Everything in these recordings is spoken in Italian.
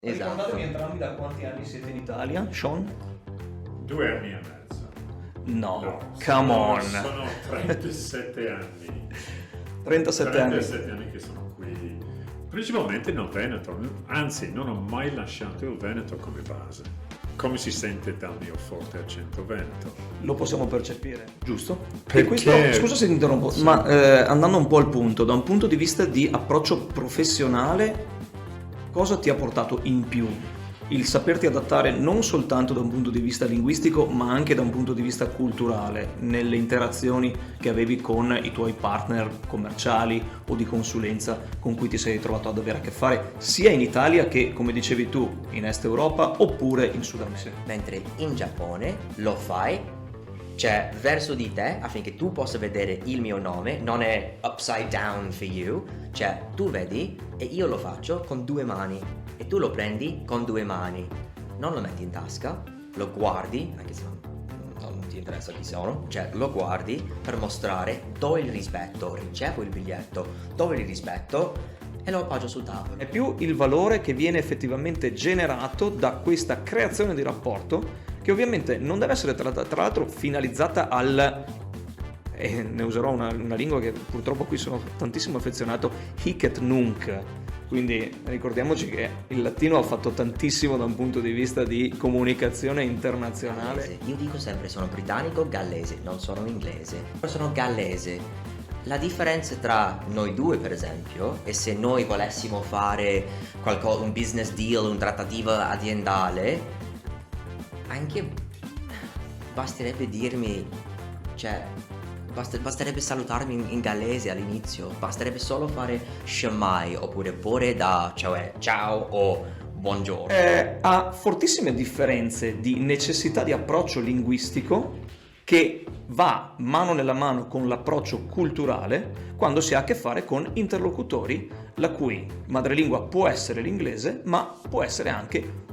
Esatto. Ricordatevi entrambi da quanti anni siete in Italia, Sean? 2 anni e mezzo. No, No, come on. sono 37 anni. 37 anni. 37 anni che sono qui, principalmente nel Veneto, anzi non ho mai lasciato il Veneto come base. Come si sente dal mio forte accento veneto? Lo possiamo percepire, giusto? Perché? E questo, scusa se ti interrompo, Sì. ma andando un po' al punto, da un punto di vista di approccio professionale, cosa ti ha portato in più? Il saperti adattare non soltanto da un punto di vista linguistico, ma anche da un punto di vista culturale, nelle interazioni che avevi con i tuoi partner commerciali o di consulenza con cui ti sei trovato ad avere a che fare, sia in Italia che, come dicevi tu, in Est Europa oppure in Sud America. Mentre in Giappone lo fai, cioè verso di te, affinché tu possa vedere il mio nome, non è upside down for you, cioè tu vedi e io lo faccio con 2 mani e tu lo prendi con 2 mani, non lo metti in tasca, lo guardi, anche se non ti interessa chi sono, cioè lo guardi per mostrare do il rispetto, ricevo il biglietto, do il rispetto e lo appoggio sul tavolo. È più il valore che viene effettivamente generato da questa creazione di rapporto, che ovviamente non deve essere tra l'altro finalizzata al, e ne userò una lingua che purtroppo qui sono tantissimo affezionato, hic et nunc. Quindi ricordiamoci che il latino ha fatto tantissimo da un punto di vista di comunicazione internazionale. Io dico sempre sono britannico-gallese, non sono inglese, sono gallese. La differenza tra noi due, per esempio, è se noi volessimo fare qualcosa, un business deal, un trattativa aziendale, anche basterebbe dirmi, cioè basterebbe salutarmi in gallese all'inizio, basterebbe solo fare shemai oppure pure da cioè ciao o buongiorno. Ha fortissime differenze di necessità di approccio linguistico che va mano nella mano con l'approccio culturale quando si ha a che fare con interlocutori la cui madrelingua può essere l'inglese, ma può essere anche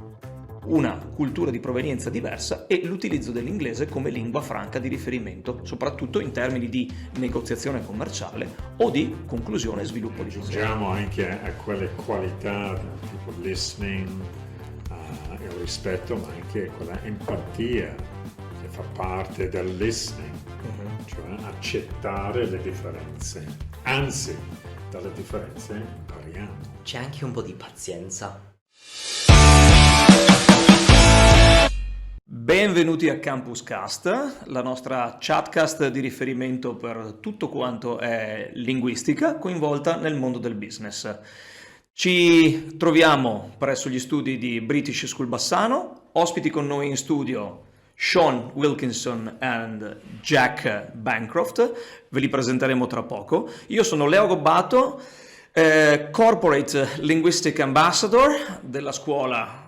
una cultura di provenienza diversa e l'utilizzo dell'inglese come lingua franca di riferimento, soprattutto in termini di negoziazione commerciale o di conclusione e sviluppo di business. Aggiungiamo anche a quelle qualità tipo listening, il rispetto, ma anche quella empatia che fa parte del listening, cioè accettare le differenze. Anzi, dalle differenze impariamo. C'è anche un po' di pazienza. Benvenuti a Campus Cast, la nostra chatcast di riferimento per tutto quanto è linguistica coinvolta nel mondo del business. Ci troviamo presso gli studi di British School Bassano, ospiti con noi in studio Sean Wilkinson and Jack Bancroft, ve li presenteremo tra poco. Io sono Leo Gobbato, Corporate Linguistic Ambassador della scuola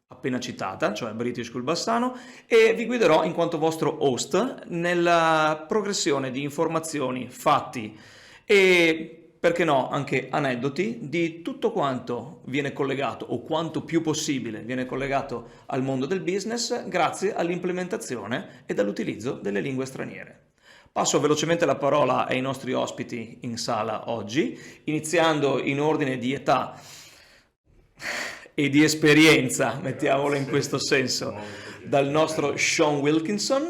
appena citata, cioè British School Bassano, e vi guiderò in quanto vostro host nella progressione di informazioni, fatti e, perché no, anche aneddoti di tutto quanto viene collegato o quanto più possibile viene collegato al mondo del business grazie all'implementazione e all'utilizzo delle lingue straniere. Passo velocemente la parola ai nostri ospiti in sala oggi, iniziando in ordine di età e di esperienza, mettiamolo in questo senso, dal nostro Sean Wilkinson.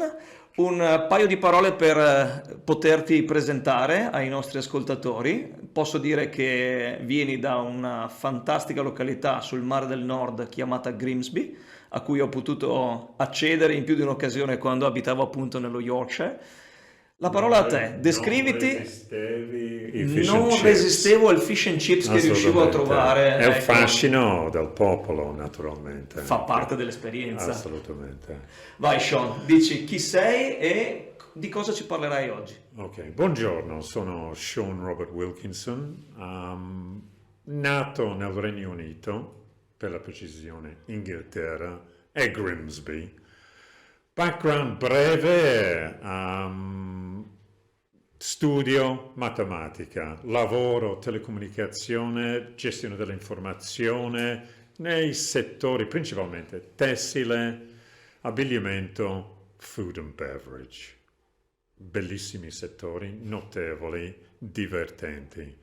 Un paio di parole per poterti presentare ai nostri ascoltatori. Posso dire che vieni da una fantastica località sul mare del nord chiamata Grimsby, a cui ho potuto accedere in più di un'occasione quando abitavo appunto nello Yorkshire. La parola a te, descriviti. Non resistevo al fish and chips che riuscivo a trovare. È il fascino del popolo, naturalmente. Fa parte dell'esperienza. Assolutamente. Vai Sean, dici chi sei e di cosa ci parlerai oggi. Ok, buongiorno, sono Sean Robert Wilkinson, nato nel Regno Unito, per la precisione Inghilterra e Grimsby. Background breve, studio matematica, lavoro telecomunicazione, gestione dell'informazione nei settori principalmente tessile, abbigliamento, food and beverage. Bellissimi settori, notevoli, divertenti.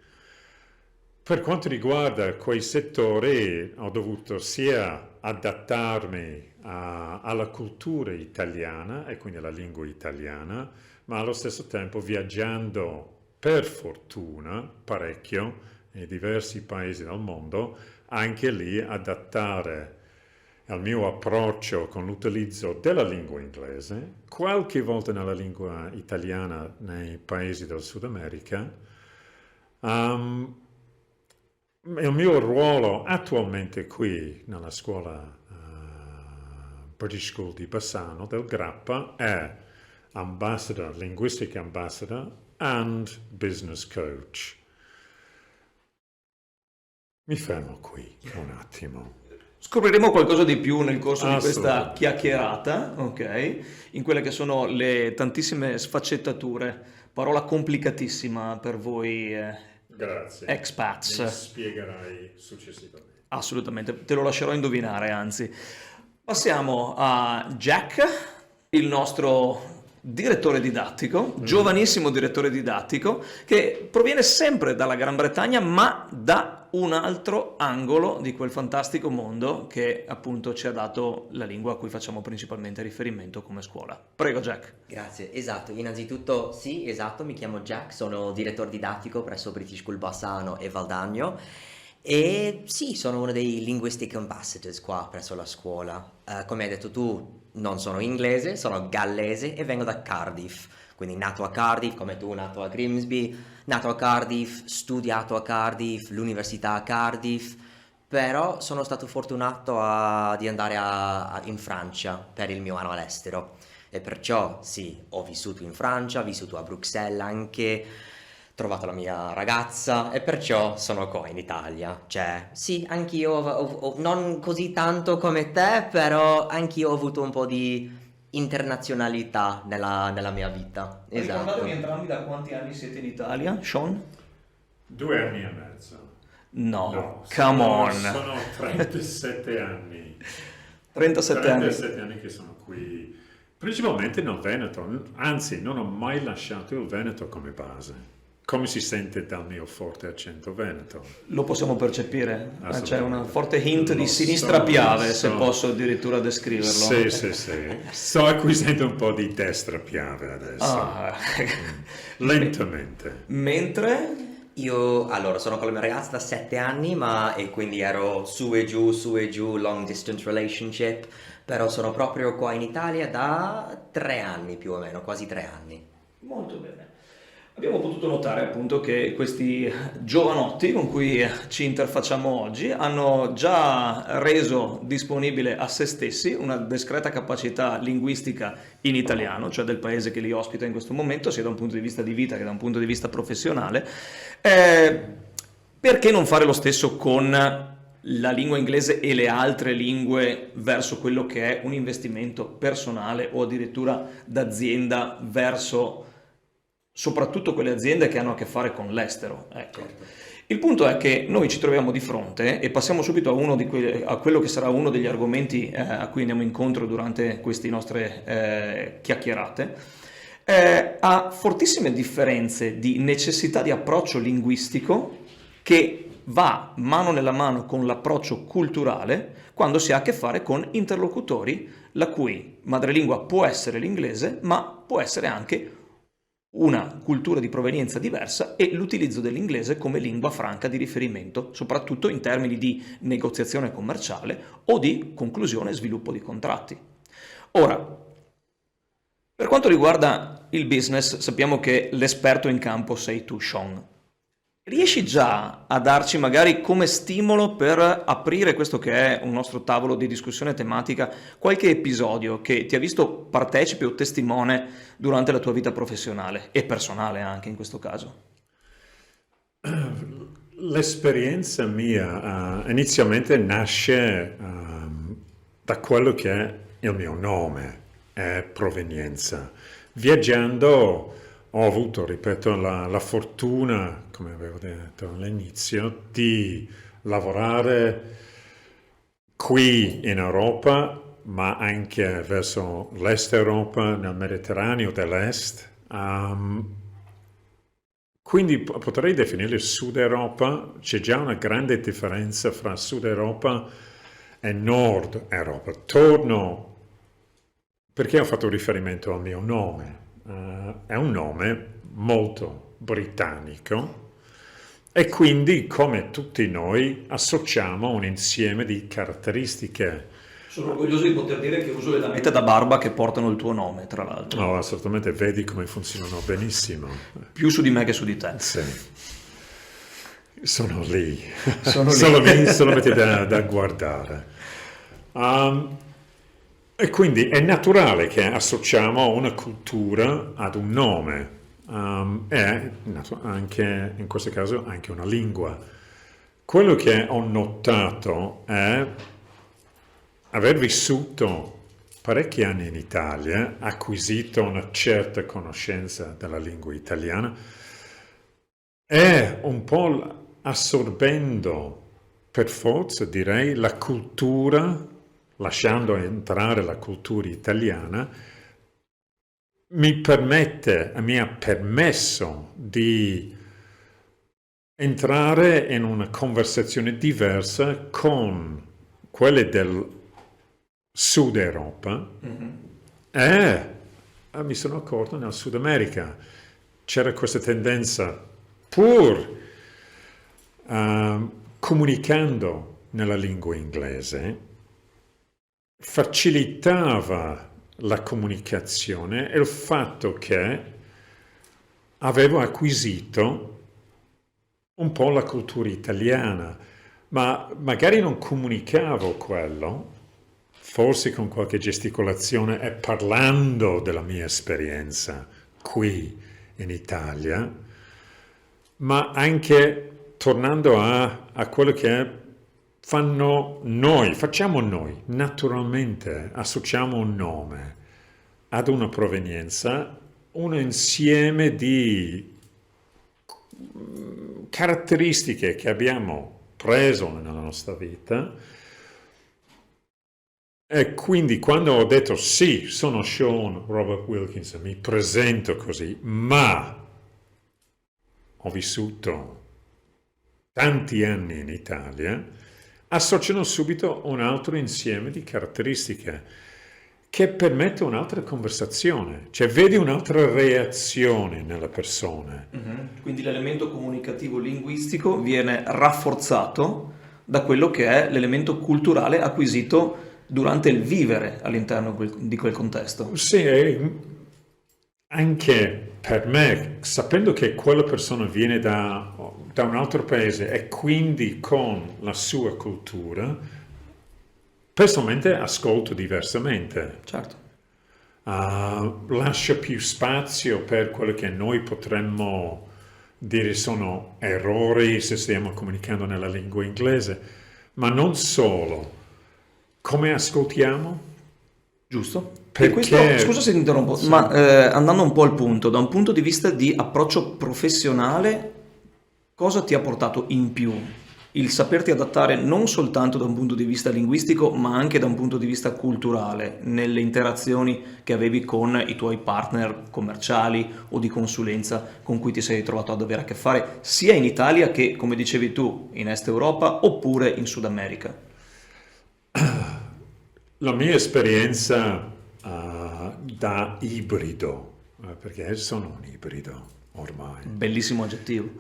Per quanto riguarda quei settori, ho dovuto sia adattarmi alla cultura italiana e quindi alla lingua italiana, ma allo stesso tempo viaggiando per fortuna parecchio in diversi paesi del mondo, anche lì adattare il mio approccio con l'utilizzo della lingua inglese, qualche volta nella lingua italiana nei paesi del Sud America. Il mio ruolo attualmente qui nella scuola British School di Bassano del Grappa è ambassador, linguistic ambassador and business coach. Mi fermo qui un attimo. Scopriremo qualcosa di più nel corso di questa Assolutamente. chiacchierata, ok? In quelle che sono le tantissime sfaccettature, parola complicatissima per voi Grazie. expats. Mi spiegherai successivamente. Assolutamente, te lo lascerò indovinare, anzi. Passiamo a Jack, il nostro direttore didattico, giovanissimo direttore didattico, che proviene sempre dalla Gran Bretagna, ma da un altro angolo di quel fantastico mondo che appunto ci ha dato la lingua a cui facciamo principalmente riferimento come scuola. Prego, Jack. Grazie, esatto. Innanzitutto, sì, esatto, mi chiamo Jack, sono direttore didattico presso British School Bassano e Valdagno e sì, sono uno dei linguistic ambassadors qua presso la scuola. Come hai detto tu, non sono inglese, sono gallese e vengo da Cardiff, quindi nato a Cardiff, come tu, nato a Grimsby, nato a Cardiff, studiato a Cardiff, l'università a Cardiff, però sono stato fortunato di andare in Francia per il mio anno all'estero e perciò sì, ho vissuto in Francia, ho vissuto a Bruxelles anche, trovato la mia ragazza e perciò sono qua in Italia. Cioè, sì, anch'io non così tanto come te, però anch'io ho avuto un po' di internazionalità nella mia vita. Esatto. Ricordatevi entrambi da quanti anni siete in Italia, Sean? 2 anni e mezzo. No, come on. Sono 37 anni. 37 anni. 37 anni che sono qui, principalmente nel Veneto, anzi non ho mai lasciato il Veneto come base. Come si sente dal mio forte accento veneto? Lo possiamo percepire, c'è Assolutamente. una forte hint di Lo sinistra so, piave, lo se so. posso addirittura descriverlo. Sì, sì, sì. Sto acquisendo un po' di destra piave adesso. Ah. Lentamente. Mentre Io allora sono con la mia ragazza da 7 anni, e quindi ero su e giù, long distance relationship, però sono proprio qua in Italia da 3 anni più o meno, quasi 3 anni. molto bene. Abbiamo potuto notare appunto che questi giovanotti con cui ci interfacciamo oggi hanno già reso disponibile a se stessi una discreta capacità linguistica in italiano, cioè del paese che li ospita in questo momento, sia da un punto di vista di vita che da un punto di vista professionale. Perché non fare lo stesso con la lingua inglese e le altre lingue verso quello che è un investimento personale o addirittura d'azienda verso soprattutto quelle aziende che hanno a che fare con l'estero. Ecco. Certo. Il punto è che noi ci troviamo di fronte, e passiamo subito a quello che sarà uno degli argomenti a cui andiamo incontro durante queste nostre chiacchierate, a fortissime differenze di necessità di approccio linguistico che va mano nella mano con l'approccio culturale quando si ha a che fare con interlocutori la cui madrelingua può essere l'inglese, ma può essere anche una cultura di provenienza diversa e l'utilizzo dell'inglese come lingua franca di riferimento, soprattutto in termini di negoziazione commerciale o di conclusione e sviluppo di contratti. Ora, per quanto riguarda il business, sappiamo che l'esperto in campo sei tu, Sean. Riesci già a darci magari come stimolo per aprire questo che è un nostro tavolo di discussione tematica, qualche episodio che ti ha visto partecipe o testimone durante la tua vita professionale e personale anche in questo caso? L'esperienza mia inizialmente nasce da quello che è il mio nome, è provenienza. Viaggiando ho avuto, ripeto, la fortuna, come avevo detto all'inizio, di lavorare qui in Europa, ma anche verso l'Est Europa, nel Mediterraneo dell'Est. Quindi potrei definire Sud Europa, c'è già una grande differenza fra Sud Europa e Nord Europa. Torno perché ho fatto riferimento al mio nome. È un nome molto britannico e quindi, come tutti noi, associamo un insieme di caratteristiche. Sono orgoglioso di poter dire che uso le lamette da barba che portano il tuo nome, tra l'altro. No, assolutamente, vedi come funzionano benissimo. Più su di me che su di te. Sì. Sono lì. Sono lì. solamente da guardare. E quindi è naturale che associamo una cultura ad un nome e anche in questo caso anche una lingua. Quello che ho notato è aver vissuto parecchi anni in Italia, acquisito una certa conoscenza della lingua italiana e un po' assorbendo per forza, direi, la cultura, lasciando entrare la cultura italiana, mi ha permesso di entrare in una conversazione diversa con quelle del Sud Europa e mi sono accorto nel Sud America c'era questa tendenza, pur comunicando nella lingua inglese, facilitava la comunicazione e il fatto che avevo acquisito un po' la cultura italiana, ma magari non comunicavo quello, forse con qualche gesticolazione e parlando della mia esperienza qui in Italia, ma anche tornando a quello che facciamo noi, naturalmente associamo un nome ad una provenienza, un insieme di caratteristiche che abbiamo preso nella nostra vita. E quindi quando ho detto sì, sono Sean Robert Wilkinson, mi presento così, ma ho vissuto tanti anni in Italia, associano subito un altro insieme di caratteristiche che permette un'altra conversazione, cioè vedi un'altra reazione nelle persone. Quindi l'elemento comunicativo linguistico viene rafforzato da quello che è l'elemento culturale acquisito durante il vivere all'interno di quel contesto. Sì, anche per me, sapendo che quella persona viene da un altro paese e quindi con la sua cultura, personalmente ascolto diversamente. Certo. Lascia più spazio per quello che noi potremmo dire sono errori se stiamo comunicando nella lingua inglese, ma non solo. Come ascoltiamo? Giusto? Perché... E questo, scusa se ti interrompo, Sì. ma andando un po' al punto, da un punto di vista di approccio professionale, cosa ti ha portato in più? Il saperti adattare non soltanto da un punto di vista linguistico, ma anche da un punto di vista culturale, nelle interazioni che avevi con i tuoi partner commerciali o di consulenza con cui ti sei trovato ad avere a che fare, sia in Italia che, come dicevi tu, in Est Europa oppure in Sud America. La mia esperienza da ibrido, perché sono un ibrido ormai. Bellissimo aggettivo.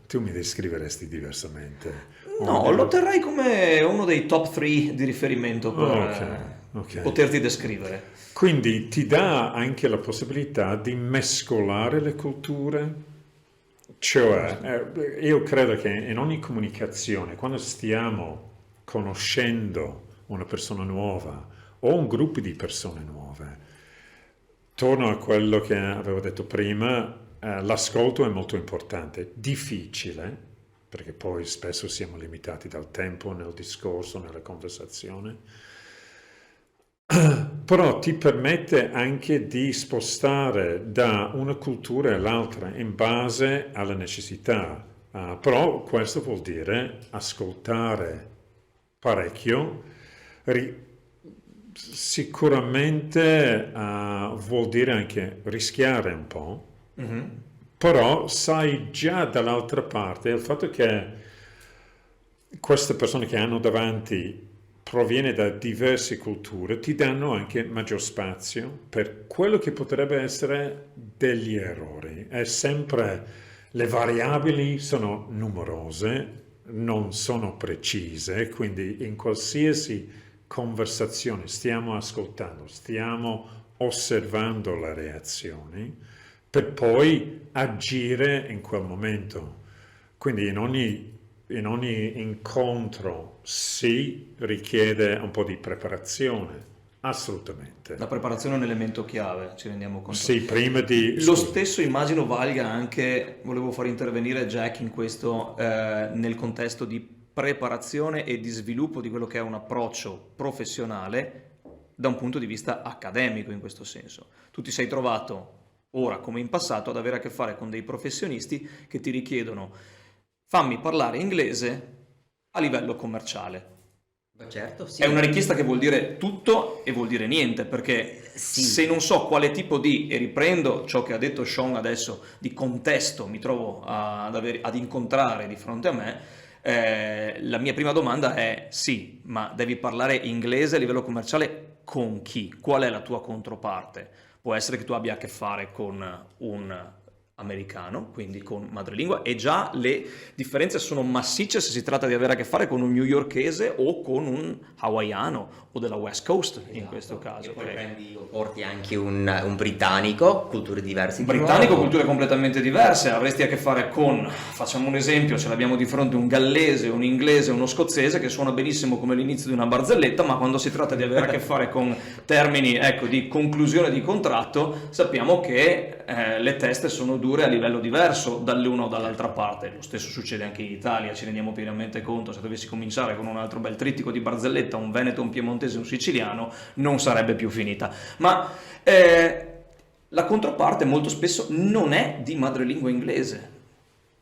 Tu mi descriveresti diversamente? No, lo terrei come uno dei top 3 di riferimento per Ok. poterti descrivere. Quindi ti dà anche la possibilità di mescolare le culture? Cioè, io credo che in ogni comunicazione, quando stiamo conoscendo una persona nuova o un gruppo di persone nuove, torno a quello che avevo detto prima, l'ascolto è molto importante, difficile, perché poi spesso siamo limitati dal tempo nel discorso, nella conversazione, però ti permette anche di spostare da una cultura all'altra in base alle necessità. Però questo vuol dire ascoltare parecchio, sicuramente vuol dire anche rischiare un po', però sai già dall'altra parte il fatto che queste persone che hanno davanti proviene da diverse culture, ti danno anche maggior spazio per quello che potrebbe essere degli errori. È sempre, le variabili sono numerose, non sono precise, quindi in qualsiasi conversazione stiamo ascoltando, stiamo osservando le reazioni per poi agire in quel momento. Quindi in ogni incontro si richiede un po' di preparazione, assolutamente. La preparazione è un elemento chiave, ci rendiamo conto. Sì, prima di... Lo stesso immagino valga anche, volevo far intervenire Jack in questo, nel contesto di preparazione e di sviluppo di quello che è un approccio professionale da un punto di vista accademico in questo senso. Tu ti sei trovato, ora come in passato, ad avere a che fare con dei professionisti che ti richiedono fammi parlare inglese a livello commerciale. Certo, sì. È una richiesta che vuol dire tutto e vuol dire niente, perché Sì. se non so quale tipo di, e riprendo ciò che ha detto Sean adesso, di contesto mi trovo ad incontrare di fronte a me, la mia prima domanda è sì, ma devi parlare inglese a livello commerciale con chi? Qual è la tua controparte? Può essere che tu abbia a che fare con un americano, quindi con madrelingua, e già le differenze sono massicce se si tratta di avere a che fare con un newyorkese o con un hawaiano o della West Coast, in questo caso. E poi ok? prendi o porti anche un britannico, culture diverse. Un di britannico, nuovo. culture completamente diverse, avresti a che fare con, facciamo un esempio, ce l'abbiamo di fronte un gallese, un inglese, uno scozzese che suona benissimo come l'inizio di una barzelletta, ma quando si tratta di avere a che fare con termini, ecco, di conclusione di contratto, sappiamo che le teste sono dure a livello diverso dall'una o dall'altra parte. Lo stesso succede anche in Italia, ci rendiamo pienamente conto. Se dovessi cominciare con un altro bel trittico di barzelletta, un veneto, un piemontese, un siciliano, non sarebbe più finita. Ma la controparte molto spesso non è di madrelingua inglese.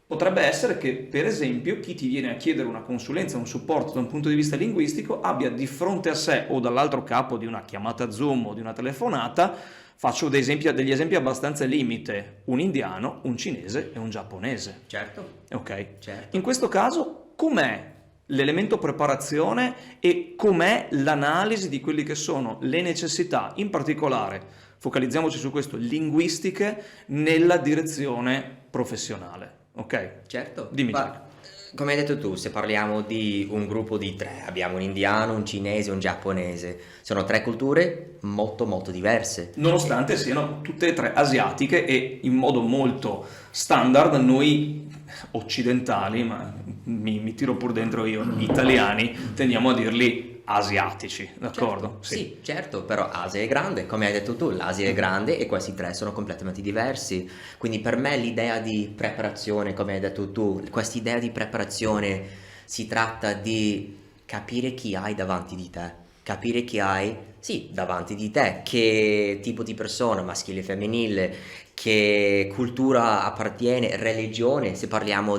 Potrebbe essere che, per esempio, chi ti viene a chiedere una consulenza, un supporto da un punto di vista linguistico, abbia di fronte a sé o dall'altro capo di una chiamata Zoom o di una telefonata, faccio degli esempi abbastanza limite, un indiano, un cinese e un giapponese. Certo, Ok? certo. In questo caso, com'è l'elemento preparazione e com'è l'analisi di quelli che sono le necessità, in particolare, focalizziamoci su questo, linguistiche nella direzione professionale? Ok? Certo. Dimmi, Ma, Jack. come hai detto tu, se parliamo di un gruppo di tre, abbiamo un indiano, un cinese, un giapponese, sono tre culture molto molto diverse. Nonostante siano tutte e tre asiatiche e in modo molto standard noi occidentali, ma mi tiro pur dentro io, italiani, tendiamo a dirli asiatici, d'accordo? Sì, certo, però Asia è grande, come hai detto tu, l'Asia è grande e questi tre sono completamente diversi. Quindi per me l'idea di preparazione, come hai detto tu, questa idea di preparazione si tratta di capire chi hai davanti di te, capire chi hai, sì, davanti di te, che tipo di persona, maschile e femminile, che cultura appartiene, religione, se parliamo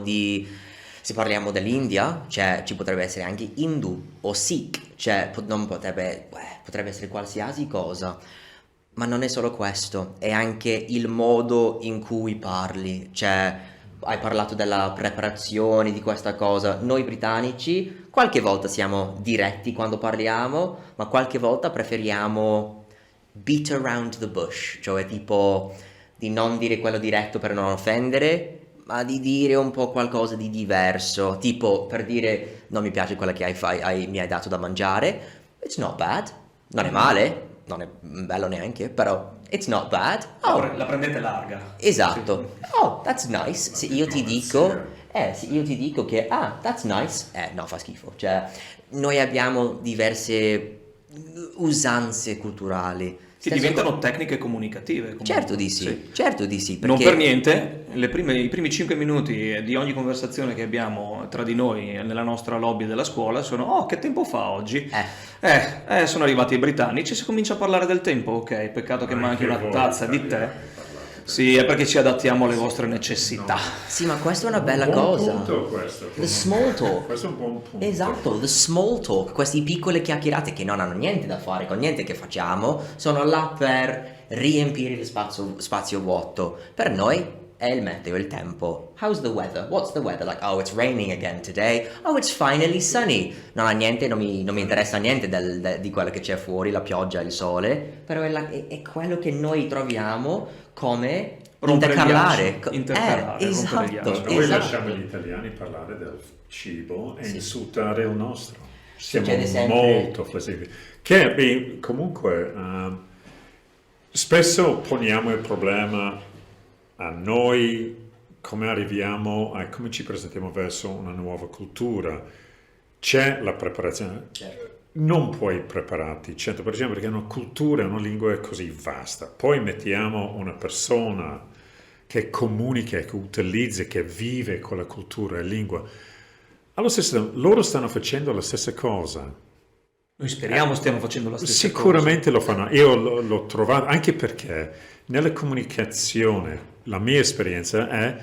dell'India, cioè ci potrebbe essere anche Hindu o Sikh, cioè non potrebbe essere qualsiasi cosa, ma non è solo questo, è anche il modo in cui parli, cioè hai parlato della preparazione di questa cosa, noi britannici qualche volta siamo diretti quando parliamo, ma qualche volta preferiamo beat around the bush, cioè tipo di non dire quello diretto per non offendere, ma di dire un po' qualcosa di diverso, tipo per dire non mi piace quella che mi hai dato da mangiare, it's not bad, non è male, non è bello neanche, però it's not bad. Oh, La prendete larga. esatto. Oh, that's nice. Se io ti dico che that's nice, no, fa schifo. Cioè, noi abbiamo diverse usanze culturali. Che diventano tecniche comunicative. Comunque. Certo di sì, certo di sì, Non perché per niente, i primi 5 minuti di ogni conversazione che abbiamo tra di noi nella nostra lobby della scuola sono oh, che tempo fa oggi? Sono arrivati i britannici, si comincia a parlare del tempo, ok, peccato che manchi una tazza di tè. Sì, è perché ci adattiamo alle vostre necessità. sì, ma questa è una bella Buon cosa. punto questo. The small talk. Questo è un buon punto. Esatto, the small talk, queste piccole chiacchierate che non hanno niente da fare con niente che facciamo, sono là per riempire lo spazio vuoto. Per noi è il meteo, il tempo. How's the weather? What's the weather? Like, oh, it's raining again today. Oh, it's finally sunny. Non ha niente, non mi interessa niente di quello che c'è fuori, la pioggia, il sole, però è quello che noi troviamo come Rompere il intercalare. ghiaccio, intercalare, rompere il Esatto, ghiaccio. Noi esatto. lasciamo gli italiani parlare del cibo e Sì. insultare il nostro. Siamo Succede sempre. molto flessibili. Che comunque spesso poniamo il problema a noi come arriviamo a come ci presentiamo verso una nuova cultura. C'è la preparazione. Certo. Non puoi prepararti 100% perché una cultura, una lingua è così vasta. Poi mettiamo una persona che comunica, che utilizza, che vive quella cultura e lingua. Allo stesso tempo, loro stanno facendo la stessa cosa. Noi speriamo stiamo facendo la stessa Sicuramente lo fanno. Io l'ho trovato, anche perché nella comunicazione, la mia esperienza è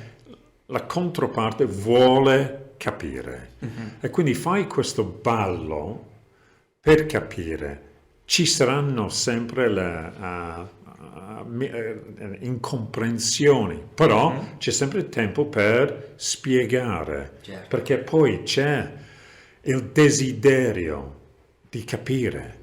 la controparte vuole capire. E quindi fai questo ballo per capire. Ci saranno sempre le incomprensioni, però c'è sempre tempo per spiegare, Certo. perché poi c'è il desiderio di capire.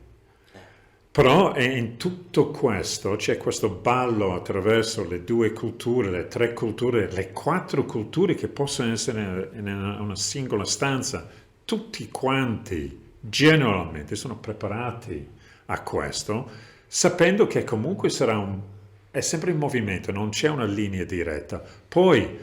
Però in tutto questo c'è questo ballo attraverso le 2 culture, le 3 culture, le 4 culture che possono essere in una singola stanza. Tutti quanti generalmente sono preparati a questo, sapendo che comunque è sempre in movimento, non c'è una linea diretta. Poi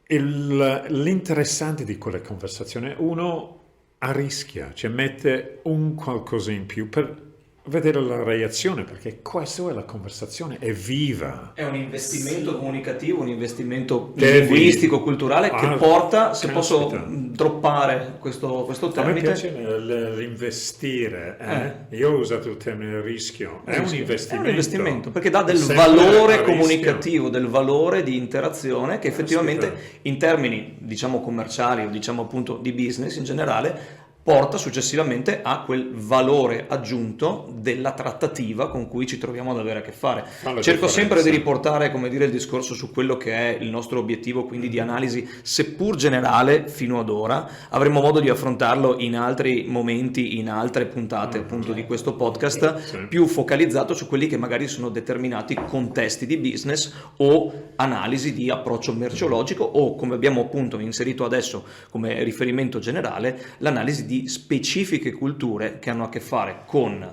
l'interessante di quelle conversazioni, uno arrischia, cioè mette un qualcosa in più per vedere la reazione, perché questa è la conversazione, è viva. È un investimento comunicativo, un investimento Devi- linguistico, culturale che porta, se posso caspita. droppare questo A me termine, piace l'investire, Io ho usato il termine rischio, è un investimento. È un investimento perché dà del Sempre valore a rischio. comunicativo, del valore di interazione che effettivamente Caspita. in termini diciamo commerciali o diciamo appunto di business in generale porta successivamente a quel valore aggiunto della trattativa con cui ci troviamo ad avere a che fare. Fa la Cerco sempre di differenza. riportare, come dire, il discorso su quello che è il nostro obiettivo, quindi di analisi, seppur generale fino ad ora. Avremo modo di affrontarlo in altri momenti, in altre puntate appunto di questo podcast, Sì. più focalizzato su quelli che magari sono determinati contesti di business o analisi di approccio merceologico o, come abbiamo appunto inserito adesso come riferimento generale, l'analisi di specifiche culture che hanno a che fare con,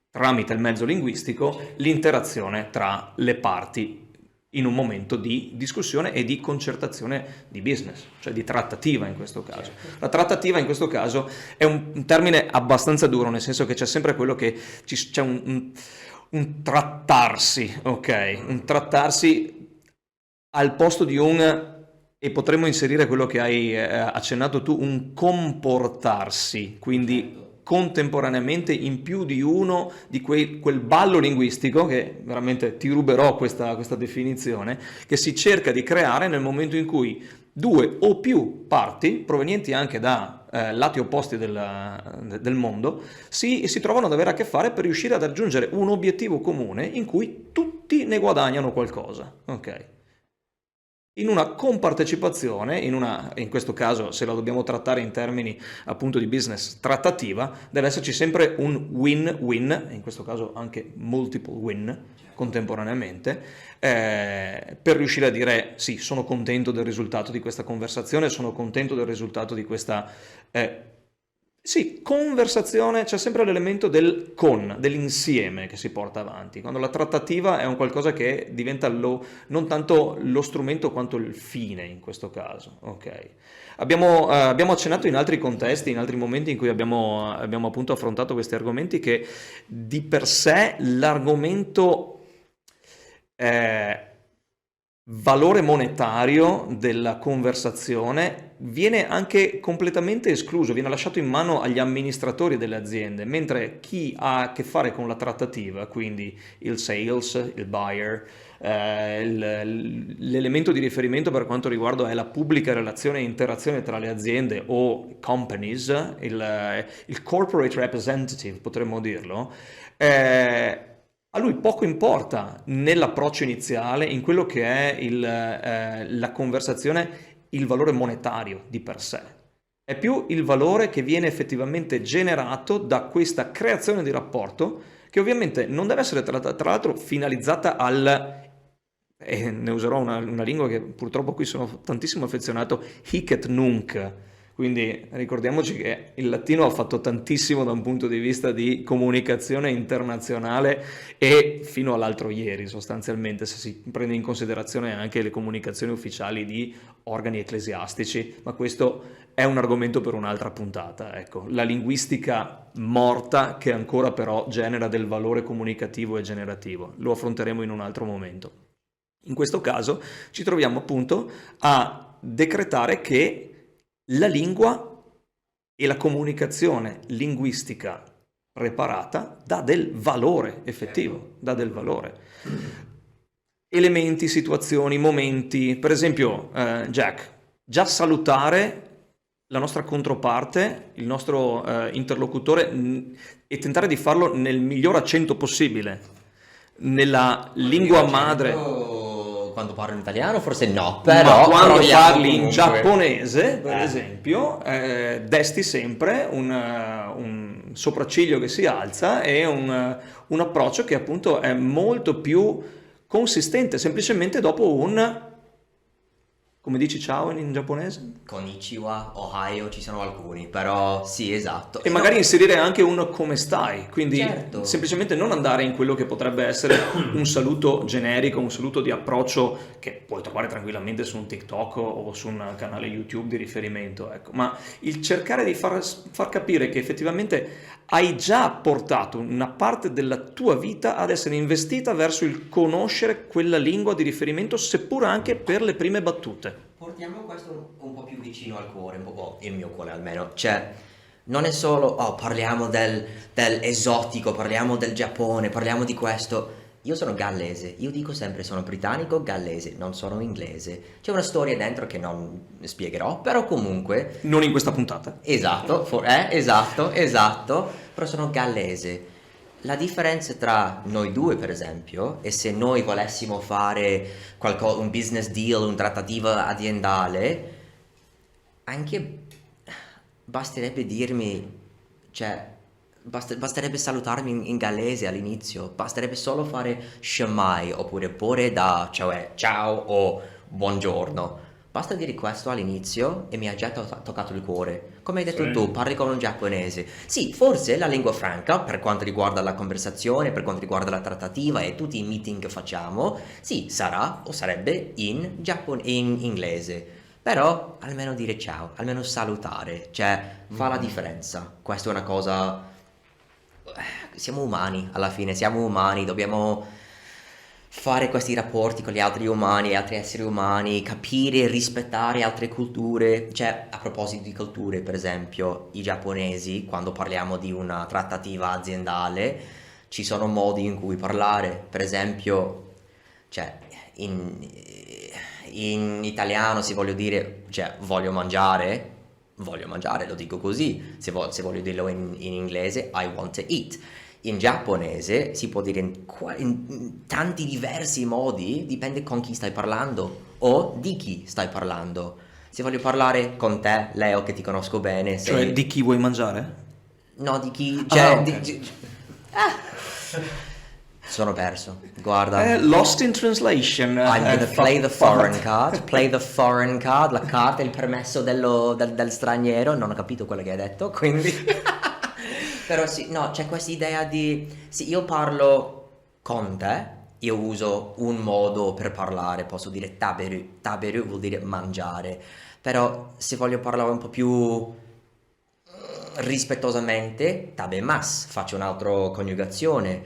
tramite il mezzo linguistico, l'interazione tra le parti in un momento di discussione e di concertazione di business, cioè di trattativa in questo caso. La trattativa in questo caso è un termine abbastanza duro, nel senso che c'è sempre quello che c'è un trattarsi, ok? Un trattarsi al posto di e potremmo inserire quello che hai accennato tu, un comportarsi, quindi contemporaneamente in più di uno di quel ballo linguistico, che veramente ti ruberò questa definizione, che si cerca di creare nel momento in cui 2 o più parti, provenienti anche da lati opposti del mondo, si trovano ad avere a che fare per riuscire ad raggiungere un obiettivo comune in cui tutti ne guadagnano qualcosa, ok? In una compartecipazione, in questo caso se la dobbiamo trattare in termini appunto di business trattativa, deve esserci sempre un win-win, in questo caso anche multiple win contemporaneamente, per riuscire a dire sì, sono contento del risultato di questa conversazione, sono contento del risultato di questa sì, conversazione, c'è sempre l'elemento dell'insieme che si porta avanti, quando la trattativa è un qualcosa che diventa non tanto lo strumento quanto il fine in questo caso, ok? Abbiamo accennato in altri contesti, in altri momenti in cui abbiamo appunto affrontato questi argomenti, che di per sé l'argomento valore monetario della conversazione viene anche completamente escluso, viene lasciato in mano agli amministratori delle aziende, mentre chi ha a che fare con la trattativa, quindi il sales, il buyer, l'elemento di riferimento per quanto riguarda è la pubblica relazione e interazione tra le aziende o companies, il corporate representative potremmo dirlo, A lui poco importa nell'approccio iniziale, in quello che è la conversazione, il valore monetario di per sé. È più il valore che viene effettivamente generato da questa creazione di rapporto, che ovviamente non deve essere tra l'altro finalizzata e ne userò una lingua che purtroppo qui sono tantissimo affezionato, hic et nunc. Quindi ricordiamoci che il latino ha fatto tantissimo da un punto di vista di comunicazione internazionale e fino all'altro ieri sostanzialmente, se si prende in considerazione anche le comunicazioni ufficiali di organi ecclesiastici, ma questo è un argomento per un'altra puntata. Ecco, la linguistica morta che ancora però genera del valore comunicativo e generativo. Lo affronteremo in un altro momento. In questo caso ci troviamo appunto a decretare che la lingua e la comunicazione linguistica preparata dà del valore effettivo, dà del valore. Elementi, situazioni, momenti, per esempio, Jack, già salutare la nostra controparte, il nostro interlocutore e tentare di farlo nel miglior accento possibile, nella lingua madre. Quando parlo in italiano forse no, però ma quando parli in comunque. giapponese, per esempio, desti sempre un sopracciglio che si alza e un approccio che appunto è molto più consistente, semplicemente dopo come dici ciao in giapponese? Konnichiwa, Ohio, ci sono alcuni, però sì, esatto. E magari inserire anche un come stai, quindi Certo. semplicemente non andare in quello che potrebbe essere un saluto generico, un saluto di approccio che puoi trovare tranquillamente su un TikTok o su un canale YouTube di riferimento, ecco. Ma il cercare di far capire che effettivamente hai già portato una parte della tua vita ad essere investita verso il conoscere quella lingua di riferimento, seppur anche per le prime battute. Portiamo questo un po' più vicino al cuore, un po', il mio cuore almeno, cioè non è solo, parliamo del esotico, parliamo del Giappone, parliamo di questo. Io sono gallese, io dico sempre sono britannico gallese, non sono inglese. C'è una storia dentro che non spiegherò, però comunque. Non in questa puntata. Esatto, esatto, però sono gallese. La differenza tra noi due, per esempio, è se noi volessimo fare un business deal, una trattativa aziendale, anche basterebbe dirmi, cioè, basterebbe salutarmi in gallese all'inizio, basterebbe solo fare shemai, oppure pure cioè ciao o buongiorno. Basta dire questo all'inizio e mi ha già toccato il cuore. Come hai detto Sì. tu, parli con un giapponese. Sì, forse la lingua franca, per quanto riguarda la conversazione, per quanto riguarda la trattativa e tutti i meeting che facciamo, sì, sarà o sarebbe in inglese. Però almeno dire ciao, almeno salutare, cioè fa la differenza. Questa è una cosa. Siamo umani, alla fine, siamo umani, dobbiamo fare questi rapporti con gli altri umani, altri esseri umani, capire, rispettare altre culture. Cioè, a proposito di culture, per esempio, i giapponesi, quando parliamo di una trattativa aziendale, ci sono modi in cui parlare. Per esempio, cioè, in italiano si voglio dire, cioè, voglio mangiare, lo dico così. Se voglio dirlo in inglese, I want to eat. In giapponese si può dire in tanti diversi modi, dipende con chi stai parlando o di chi stai parlando. Se voglio parlare con te, Leo, che ti conosco bene, Cioè di chi vuoi mangiare? No, di chi. Cioè, ok. Sono perso, guarda. Lost in translation. I'm gonna play the foreign card, la carta, il permesso del straniero, non ho capito quello che hai detto, quindi. Però sì, no, c'è questa idea di, sì, io parlo con te, io uso un modo per parlare, posso dire taberu vuol dire mangiare, però se voglio parlare un po' più rispettosamente, tabemas, faccio un'altra coniugazione.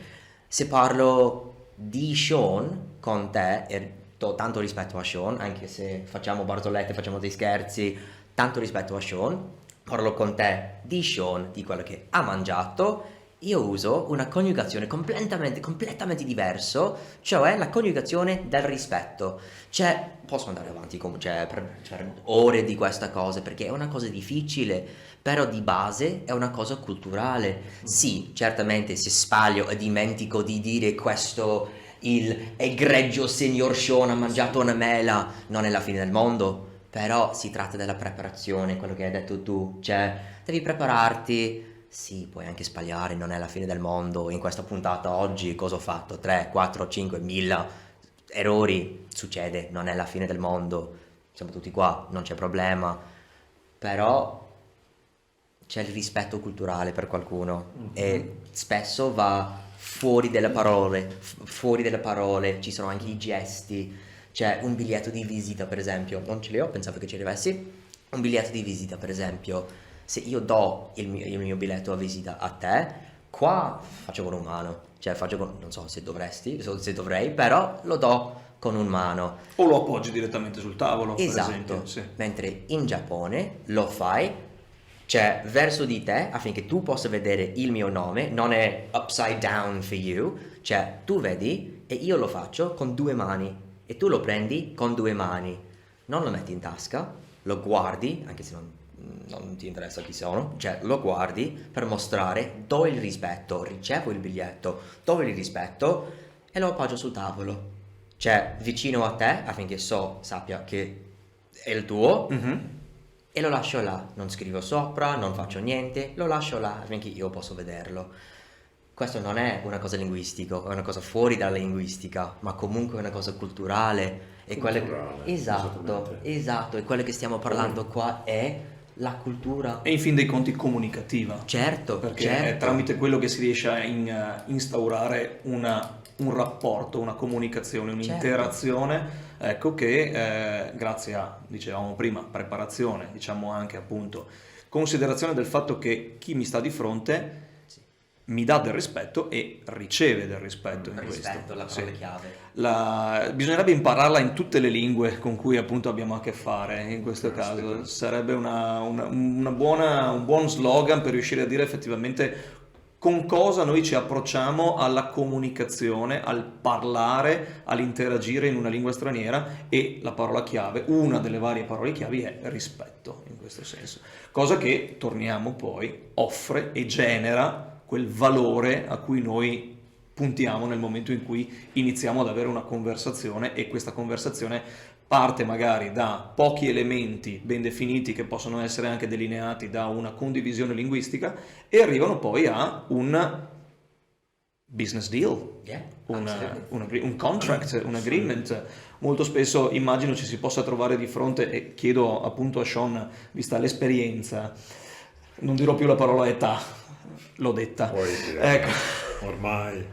Se parlo di Sean con te, e tanto rispetto a Sean, anche se facciamo barzellette, facciamo dei scherzi, tanto rispetto a Sean, parlo con te di Sean, di quello che ha mangiato Io uso una coniugazione completamente diverso, cioè la coniugazione del rispetto. Cioè, posso andare avanti per ore di questa cosa perché è una cosa difficile, però di base è una cosa culturale. Sì, certamente se sbaglio e dimentico di dire questo, il egregio signor Sean ha mangiato una mela, non è la fine del mondo. Però si tratta della preparazione, quello che hai detto tu, cioè devi prepararti. Sì, puoi anche sbagliare, non è la fine del mondo. In questa puntata oggi cosa ho fatto? 3, 4, 5, 1000 errori. Succede, non è la fine del mondo. Siamo tutti qua, non c'è problema. Però c'è il rispetto culturale per qualcuno e spesso va fuori dalle parole, fuori dalle parole, ci sono anche i gesti. C'è un biglietto di visita, per esempio, non ce li ho, pensavo che ce li avessi. Un biglietto di visita, per esempio, se io do il mio biglietto a visita a te, qua faccio con un mano, cioè non so se se dovrei, però lo do con un mano. O lo appoggi direttamente sul tavolo, per Esatto, esempio. Sì. mentre in Giappone lo fai, cioè verso di te affinché tu possa vedere il mio nome, non è upside down for you, cioè tu vedi e io lo faccio con 2 mani e tu lo prendi con 2 mani, non lo metti in tasca, lo guardi, anche se non ti interessa chi sono, cioè lo guardi per mostrare do il rispetto, ricevo il biglietto, do il rispetto e lo appoggio sul tavolo, cioè vicino a te affinché sappia che è il tuo e lo lascio là, non scrivo sopra, non faccio niente, lo lascio là affinché io possa vederlo. Questo non è una cosa linguistica, è una cosa fuori dalla linguistica, ma comunque è una cosa culturale. E Culturale, esatto, esatto, e quello che stiamo parlando qua è la cultura. E in fin dei conti comunicativa. Certo, Perché certo. è tramite quello che si riesce a instaurare un rapporto, una comunicazione, un'interazione, ecco che grazie a, dicevamo prima, preparazione, diciamo anche appunto considerazione del fatto che chi mi sta di fronte mi dà del rispetto e riceve del rispetto in Rispetto, questo. la parola chiave. Bisognerebbe impararla in tutte le lingue con cui appunto abbiamo a che fare in questo caso. Sarebbe un buon slogan per riuscire a dire effettivamente con cosa noi ci approcciamo alla comunicazione, al parlare, all'interagire in una lingua straniera, e la parola chiave, una delle varie parole chiavi, è rispetto in questo senso. Cosa che, torniamo poi, offre e genera quel valore a cui noi puntiamo nel momento in cui iniziamo ad avere una conversazione, e questa conversazione parte magari da pochi elementi ben definiti che possono essere anche delineati da una condivisione linguistica e arrivano poi a un business deal, un contract, un agreement. Molto spesso immagino ci si possa trovare di fronte, e chiedo appunto a Sean, vista l'esperienza, non dirò più la parola età, l'ho detta. Poi, Ecco. Ormai.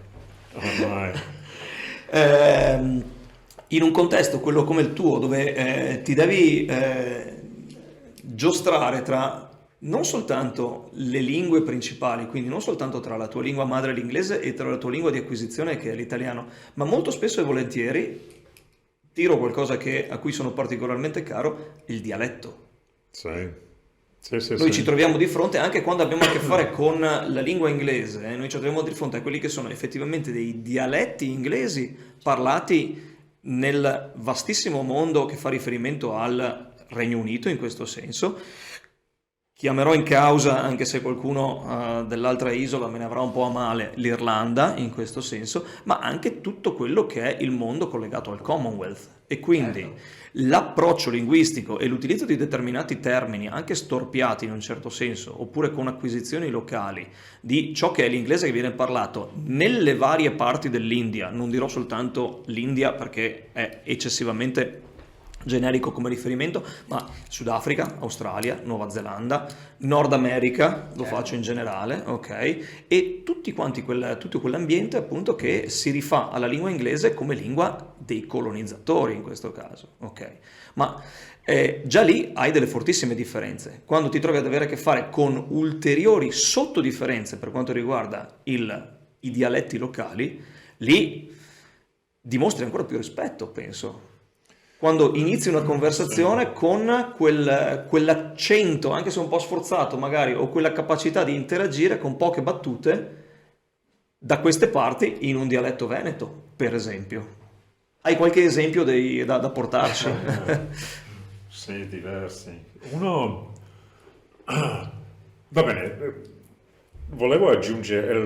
In un contesto, quello come il tuo, dove ti devi giostrare tra non soltanto le lingue principali, quindi non soltanto tra la tua lingua madre, l'inglese, e tra la tua lingua di acquisizione, che è l'italiano, ma molto spesso e volentieri, tiro qualcosa a cui sono particolarmente caro, il dialetto. Sì. Noi ci troviamo di fronte, anche quando abbiamo a che fare con la lingua inglese, noi ci troviamo di fronte a quelli che sono effettivamente dei dialetti inglesi parlati nel vastissimo mondo che fa riferimento al Regno Unito in questo senso. Chiamerò in causa, anche se qualcuno dell'altra isola me ne avrà un po' a male, l'Irlanda in questo senso, ma anche tutto quello che è il mondo collegato al Commonwealth. E quindi l'approccio linguistico e l'utilizzo di determinati termini, anche storpiati in un certo senso, oppure con acquisizioni locali, di ciò che è l'inglese che viene parlato nelle varie parti dell'India, non dirò soltanto l'India perché è eccessivamente generico come riferimento, ma Sudafrica, Australia, Nuova Zelanda, Nord America, lo faccio in generale, ok? E tutto quell'ambiente appunto che si rifà alla lingua inglese come lingua dei colonizzatori in questo caso, ok? Ma già lì hai delle fortissime differenze. Quando ti trovi ad avere a che fare con ulteriori sottodifferenze per quanto riguarda i dialetti locali, lì dimostri ancora più rispetto, penso. Quando inizi una conversazione con quell'accento, anche se un po' sforzato magari, o quella capacità di interagire con poche battute, da queste parti in un dialetto veneto, per esempio. Hai qualche esempio da portarci? Sì, diversi. Uno, va bene, volevo aggiungere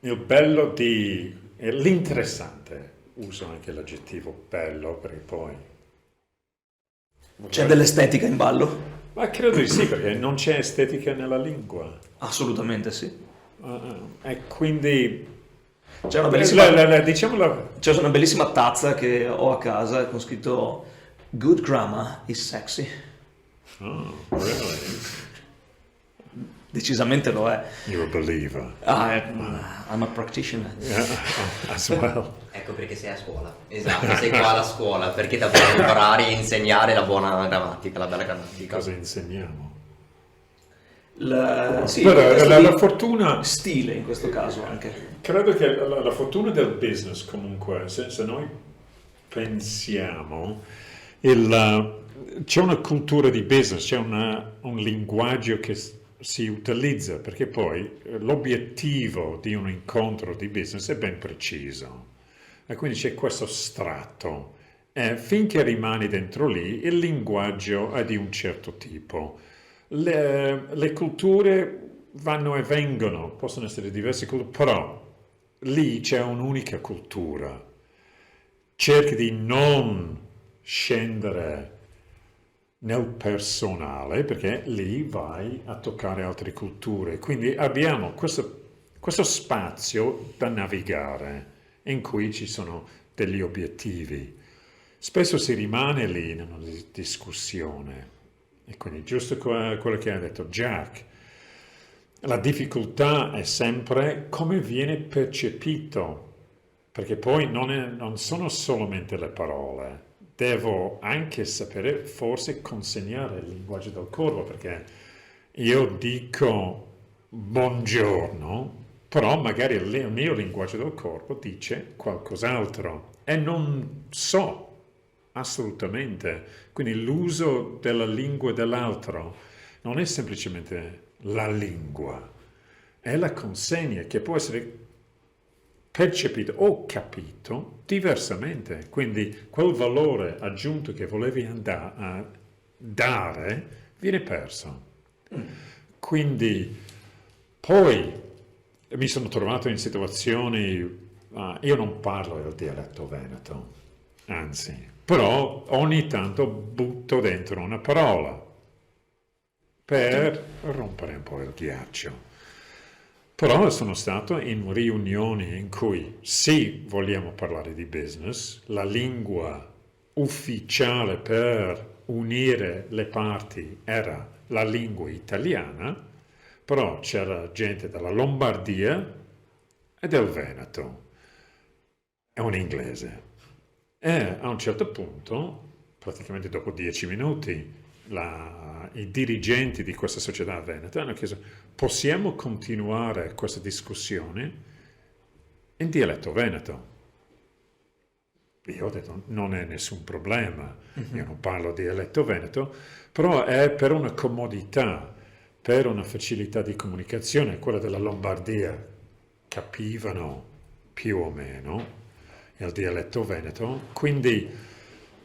il bello l'interessante, uso anche l'aggettivo bello perché poi... C'è dell'estetica in ballo? Ma credo di sì, perché non c'è estetica nella lingua. Assolutamente sì. E quindi, C'è una bellissima, diciamo, c'è una bellissima tazza che ho a casa con scritto Good grammar is sexy. oh, really? Decisamente lo è. You're a believer. I'm a practitioner. Yeah, as well. Ecco perché sei a scuola. Esatto, sei qua alla scuola, perché ti puoi imparare e insegnare la buona grammatica, la bella grammatica. Cosa insegniamo? Sì, Però la di fortuna, stile in questo caso anche. credo che la fortuna del business comunque, se noi pensiamo, c'è una cultura di business, c'è un linguaggio che si utilizza, perché poi l'obiettivo di un incontro di business è ben preciso. E quindi c'è questo strato. Finché rimani dentro lì, il linguaggio è di un certo tipo. Le culture vanno e vengono, possono essere diverse culture, però lì c'è un'unica cultura. Cerchi di non scendere nel personale, perché lì vai a toccare altre culture. Quindi abbiamo questo spazio da navigare in cui ci sono degli obiettivi. Spesso si rimane lì in una discussione. E quindi giusto quello che ha detto Jack, la difficoltà è sempre come viene percepito, perché poi non sono solamente le parole, devo anche sapere forse consegnare il linguaggio del corpo, perché io dico buongiorno, però magari il mio linguaggio del corpo dice qualcos'altro e non so assolutamente. Quindi l'uso della lingua dell'altro non è semplicemente la lingua, è la consegna che può essere percepito o capito diversamente. Quindi quel valore aggiunto che volevi andare a dare viene perso. Quindi poi mi sono trovato in situazioni, io non parlo del dialetto veneto, anzi, però ogni tanto butto dentro una parola per rompere un po' il ghiaccio. Però sono stato in riunioni in cui sì, vogliamo parlare di business, la lingua ufficiale per unire le parti era la lingua italiana, però c'era gente dalla Lombardia e del Veneto e un inglese. E a un certo punto, praticamente dopo 10 minuti, i dirigenti di questa società veneta hanno chiesto: possiamo continuare questa discussione in dialetto veneto? Io ho detto non è nessun problema, io non parlo dialetto veneto, però è per una comodità, per una facilità di comunicazione. Quella della Lombardia capivano più o meno il dialetto veneto, quindi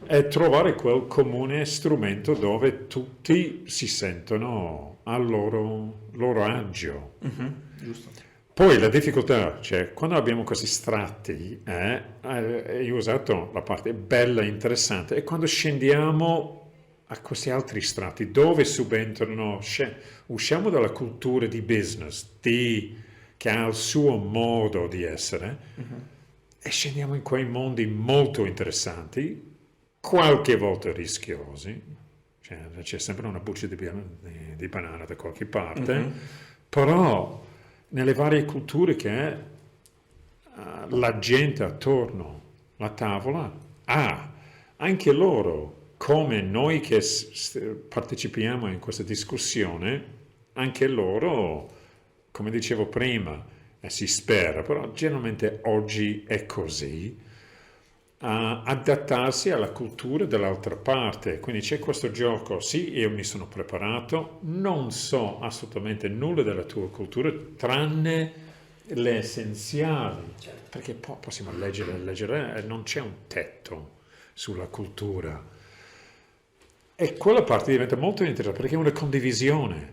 è trovare quel comune strumento dove tutti si sentono a loro agio. Giusto. Poi la difficoltà, cioè quando abbiamo questi strati, hai usato la parte bella e interessante, e quando scendiamo a questi altri strati dove subentrano, usciamo dalla cultura di business, che ha il suo modo di essere, e scendiamo in quei mondi molto interessanti, qualche volta rischiosi, cioè c'è sempre una buccia di banana da qualche parte, però nelle varie culture che è la gente attorno alla tavola anche loro, come noi che partecipiamo in questa discussione, anche loro, come dicevo prima, si spera, però generalmente oggi è così, adattarsi alla cultura dell'altra parte. Quindi c'è questo gioco: sì, io mi sono preparato, non so assolutamente nulla della tua cultura, tranne le essenziali, Certo. perché possiamo leggere, non c'è un tetto sulla cultura. E quella parte diventa molto interessante perché è una condivisione,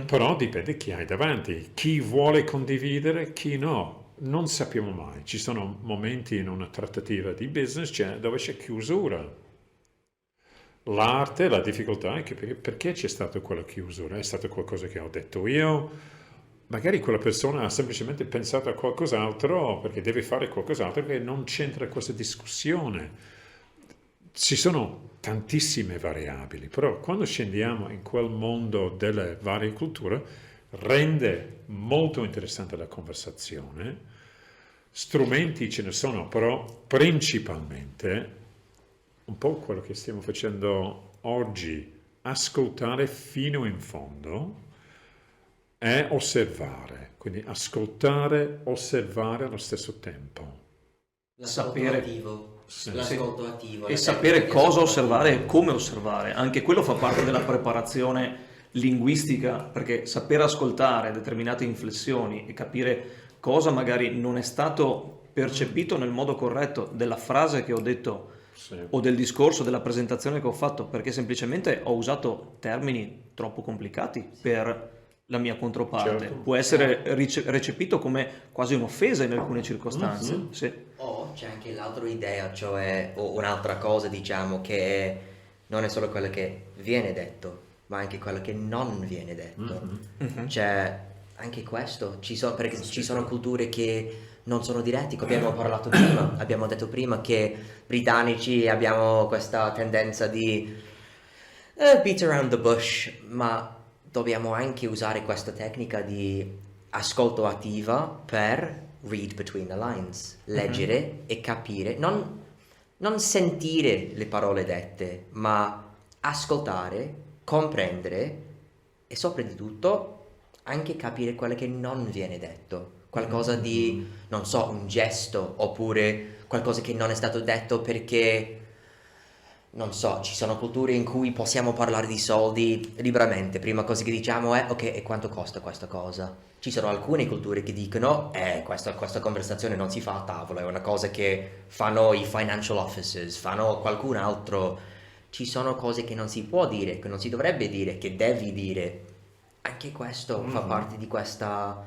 però dipende chi hai davanti, chi vuole condividere, chi no. Non sappiamo mai, ci sono momenti in una trattativa di business dove c'è chiusura. L'arte, la difficoltà è che perché c'è stata quella chiusura? È stato qualcosa che ho detto io? Magari quella persona ha semplicemente pensato a qualcos'altro perché deve fare qualcos'altro che non c'entra questa discussione. Ci sono tantissime variabili, però quando scendiamo in quel mondo delle varie culture rende molto interessante la conversazione. Strumenti ce ne sono, però principalmente un po' quello che stiamo facendo oggi, ascoltare fino in fondo e osservare, quindi ascoltare, osservare allo stesso tempo. L'ascolto Sapere- attivo. Sì. L'ascolto attivo. E la sapere tecnica di cosa ascolto osservare e attivo. come osservare. Anche quello fa parte della preparazione linguistica, perché saper ascoltare determinate inflessioni e capire cosa magari non è stato percepito nel modo corretto della frase che ho detto Sì. o del discorso, della presentazione che ho fatto, perché semplicemente ho usato termini troppo complicati per la mia controparte. Certo. Può essere recepito come quasi un'offesa in alcune circostanze. Mhm. Sì. O c'è anche l'altra idea, cioè, o un'altra cosa, diciamo, che non è solo quello che viene detto, ma anche quello che non viene detto. Cioè, anche questo, perché ci sono culture che non sono diretti, come abbiamo parlato prima, abbiamo detto prima che britannici abbiamo questa tendenza di beat around the bush, ma dobbiamo anche usare questa tecnica di ascolto attiva per read between the lines, leggere e capire, non sentire le parole dette, ma ascoltare, comprendere e soprattutto anche capire quello che non viene detto, qualcosa di, non so, un gesto oppure qualcosa che non è stato detto perché non so, ci sono culture in cui possiamo parlare di soldi liberamente, prima cosa che diciamo è ok, e quanto costa questa cosa? Ci sono alcune culture che dicono questa conversazione non si fa a tavola, è una cosa che fanno i financial officers, fanno qualcun altro. Ci sono cose che non si può dire, che non si dovrebbe dire, che devi dire. Anche questo fa parte di questo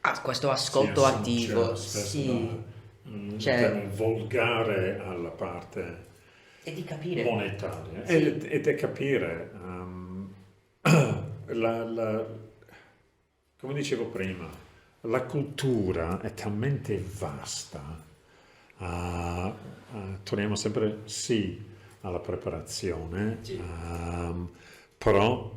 ascolto attivo. Spesso Sì, un cioè, termine volgare alla parte e di capire. monetaria Sì. ed è capire la- come dicevo prima, la cultura è talmente vasta, torniamo sempre sì alla preparazione, Sì. però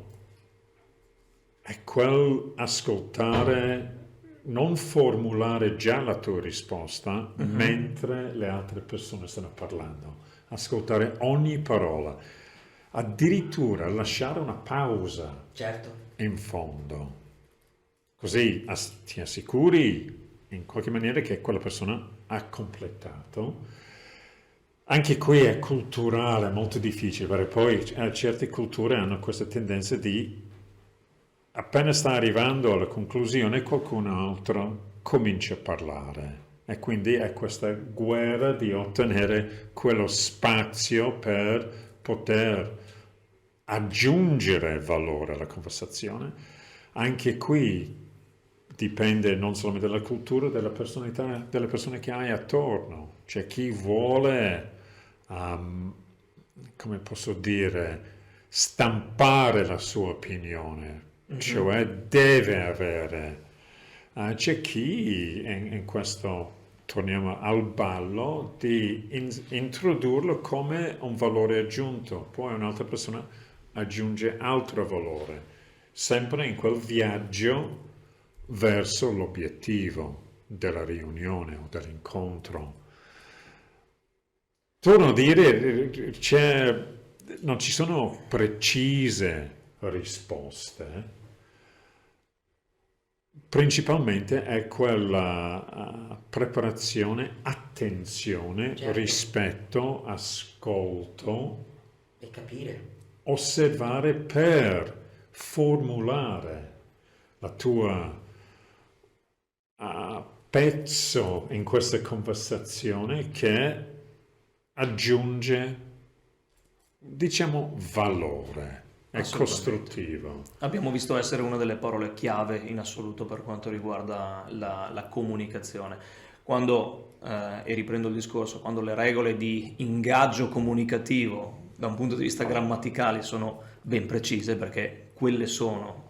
è quel ascoltare, non formulare già la tua risposta mentre le altre persone stanno parlando, ascoltare ogni parola, addirittura lasciare una pausa Certo. in fondo, così ti assicuri in qualche maniera che quella persona ha completato. Anche qui è culturale, molto difficile, perché poi certe culture hanno questa tendenza di appena sta arrivando alla conclusione qualcun altro comincia a parlare e quindi è questa guerra di ottenere quello spazio per poter aggiungere valore alla conversazione. Anche qui dipende non solamente dalla cultura, dalla personalità delle persone che hai attorno. C'è chi vuole, come posso dire, stampare la sua opinione, cioè deve avere. C'è chi in questo, torniamo al ballo, di introdurlo come un valore aggiunto, poi un'altra persona aggiunge altro valore, sempre in quel viaggio verso l'obiettivo della riunione o dell'incontro. Torno a dire, non ci sono precise risposte, principalmente è quella preparazione, attenzione, Certo. rispetto, ascolto, E capire. osservare per formulare la tua pezzo in questa conversazione che aggiunge, diciamo, valore, è costruttivo. Abbiamo visto essere una delle parole chiave in assoluto per quanto riguarda la comunicazione. Quando, e riprendo il discorso, quando le regole di ingaggio comunicativo da un punto di vista grammaticale sono ben precise, perché quelle sono,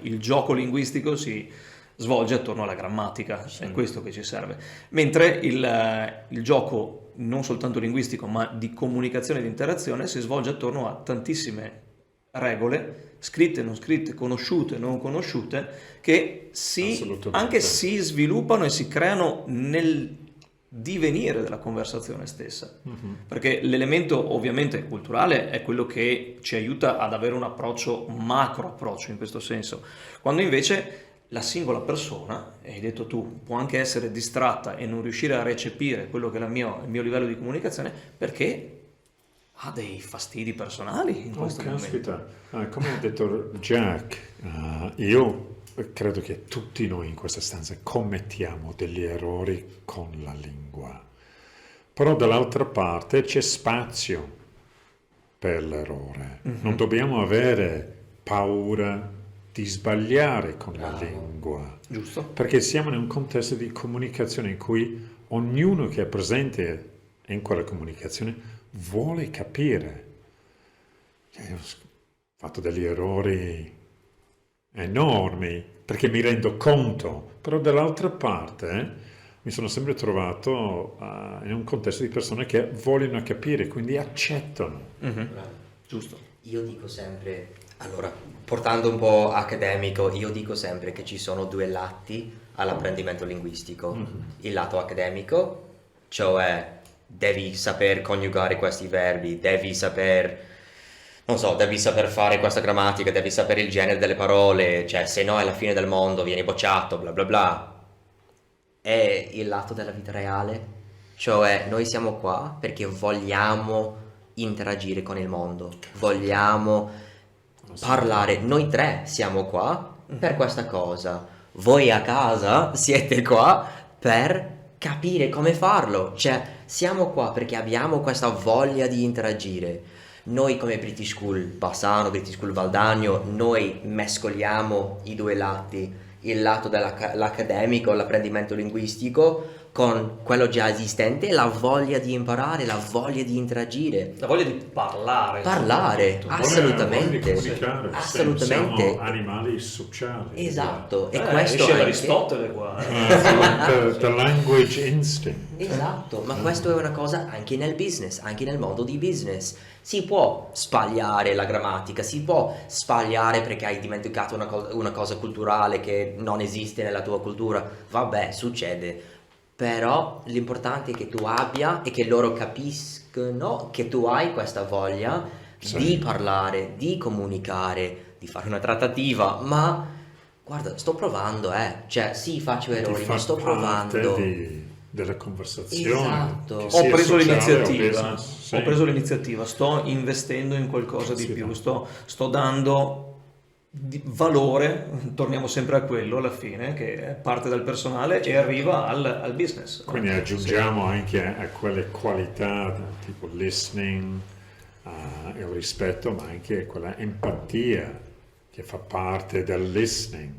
il gioco linguistico si svolge attorno alla grammatica, è questo che ci serve. Mentre il gioco non soltanto linguistico, ma di comunicazione e di interazione si svolge attorno a tantissime regole, scritte, non scritte, conosciute, non conosciute, che anche si sviluppano e si creano nel divenire della conversazione stessa. Perché l'elemento ovviamente culturale è quello che ci aiuta ad avere un approccio, macro approccio in questo senso, quando invece la singola persona, hai detto tu, può anche essere distratta e non riuscire a recepire quello che è il mio livello di comunicazione, perché ha dei fastidi personali in questo momento. Caspita, come ha detto Jack, io credo che tutti noi in questa stanza commettiamo degli errori con la lingua, però dall'altra parte c'è spazio per l'errore. Non dobbiamo avere paura di sbagliare con la lingua, Giusto. perché siamo in un contesto di comunicazione in cui ognuno che è presente in quella comunicazione vuole capire. Io ho fatto degli errori enormi perché mi rendo conto, però dall'altra parte mi sono sempre trovato in un contesto di persone che vogliono capire, quindi accettano. Giusto. Io dico sempre, allora, portando un po' accademico, io dico sempre che ci sono due lati all'apprendimento linguistico. Il lato accademico, cioè devi saper coniugare questi verbi, devi saper, non so, devi saper fare questa grammatica, devi sapere il genere delle parole, cioè se no è la fine del mondo, vieni bocciato, bla bla bla. E il lato della vita reale, cioè noi siamo qua perché vogliamo interagire con il mondo, vogliamo parlare, noi tre siamo qua per questa cosa, voi a casa siete qua per capire come farlo, cioè siamo qua perché abbiamo questa voglia di interagire. Noi come British School Bassano, British School Valdagno, noi mescoliamo i due lati, il lato dell'accademico, l'apprendimento linguistico, con quello già esistente e la voglia di imparare, la voglia di interagire. La voglia di parlare. Parlare, assolutamente. Voglia di comunicare. Assolutamente. Siamo animali sociali. Esatto, e questo esce anche... Aristotele qua. The language instinct. Esatto, ma questo è una cosa anche nel business, anche nel mondo di business. Si può sbagliare la grammatica, si può sbagliare perché hai dimenticato una cosa culturale che non esiste nella tua cultura. Vabbè, succede. Però l'importante è che tu abbia e che loro capiscono che tu hai questa voglia di parlare, di comunicare, di fare una trattativa, ma guarda, sto provando, cioè sì, faccio errori, ma sto provando. Della conversazione. Esatto. Ho preso l'iniziativa, business, sì. ho preso l'iniziativa, sto investendo in qualcosa di più, sto dando valore, torniamo sempre a quello alla fine, che parte dal personale e arriva al business. Quindi aggiungiamo anche a quelle qualità tipo listening, il rispetto, ma anche quella empatia che fa parte del listening,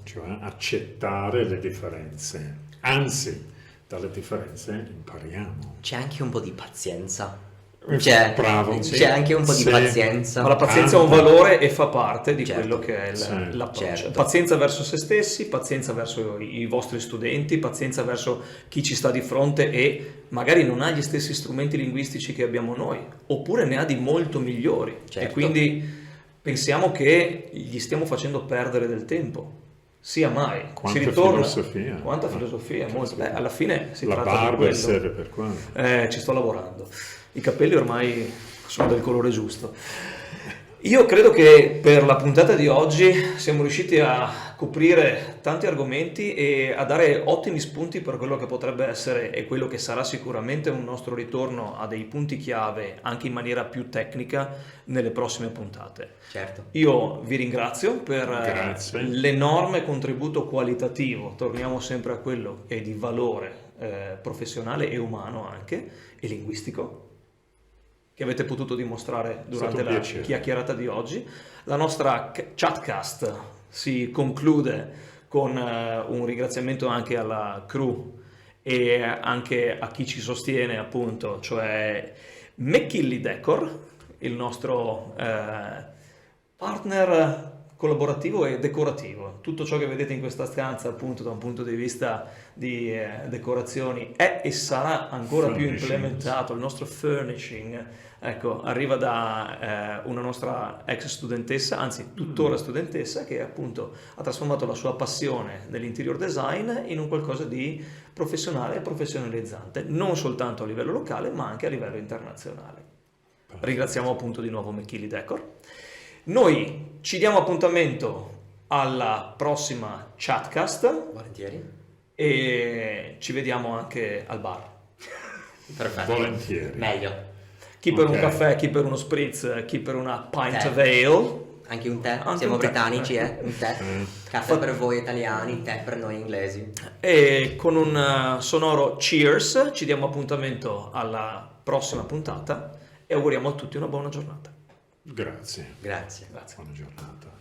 cioè accettare le differenze. Anzi, dalle differenze impariamo. C'è anche un po' di pazienza. Bravo. C'è anche un po' di pazienza. Ma la pazienza ha un valore e fa parte di Certo. quello che è l'approccio. Certo. Pazienza verso se stessi, pazienza verso i vostri studenti, pazienza verso chi ci sta di fronte e magari non ha gli stessi strumenti linguistici che abbiamo noi, oppure ne ha di molto migliori. Certo. E quindi pensiamo che gli stiamo facendo perdere del tempo. Sia mai. Quanta si ritorna. filosofia. Quanta filosofia, molto. Alla fine si La tratta di barba quello. serve per quello. Ci sto lavorando. I capelli ormai sono del colore giusto. Io credo che per la puntata di oggi siamo riusciti a coprire tanti argomenti e a dare ottimi spunti per quello che potrebbe essere e quello che sarà sicuramente un nostro ritorno a dei punti chiave anche in maniera più tecnica nelle prossime puntate. Certo. Io vi ringrazio per Grazie. l'enorme contributo qualitativo, torniamo sempre a quello, e di valore professionale e umano anche, e linguistico, che avete potuto dimostrare durante stato un la piacere. chiacchierata di oggi. La nostra chatcast si conclude con un ringraziamento anche alla crew e anche a chi ci sostiene, appunto, cioè McKinley Decor, il nostro partner collaborativo e decorativo. Tutto ciò che vedete in questa stanza, appunto, da un punto di vista di decorazioni è e sarà ancora più Furnishings. implementato. Il nostro furnishing, ecco, arriva da una nostra ex studentessa, anzi tuttora studentessa, che appunto ha trasformato la sua passione dell'interior design in un qualcosa di professionale e professionalizzante, non soltanto a livello locale ma anche a livello internazionale. Ringraziamo appunto di nuovo McKinley Decor. Noi ci diamo appuntamento alla prossima chatcast Volentieri. e ci vediamo anche al bar. Perfetto. Volentieri. Meglio. Chi per un Ok. caffè, chi per uno spritz, chi per una pint Tè. of ale. Anche un tè. Anche Siamo un tè. britannici, un tè. Caffè per voi italiani, tè per noi inglesi. E con un sonoro cheers ci diamo appuntamento alla prossima puntata e auguriamo a tutti una buona giornata. Grazie. Grazie. Grazie. Buona giornata.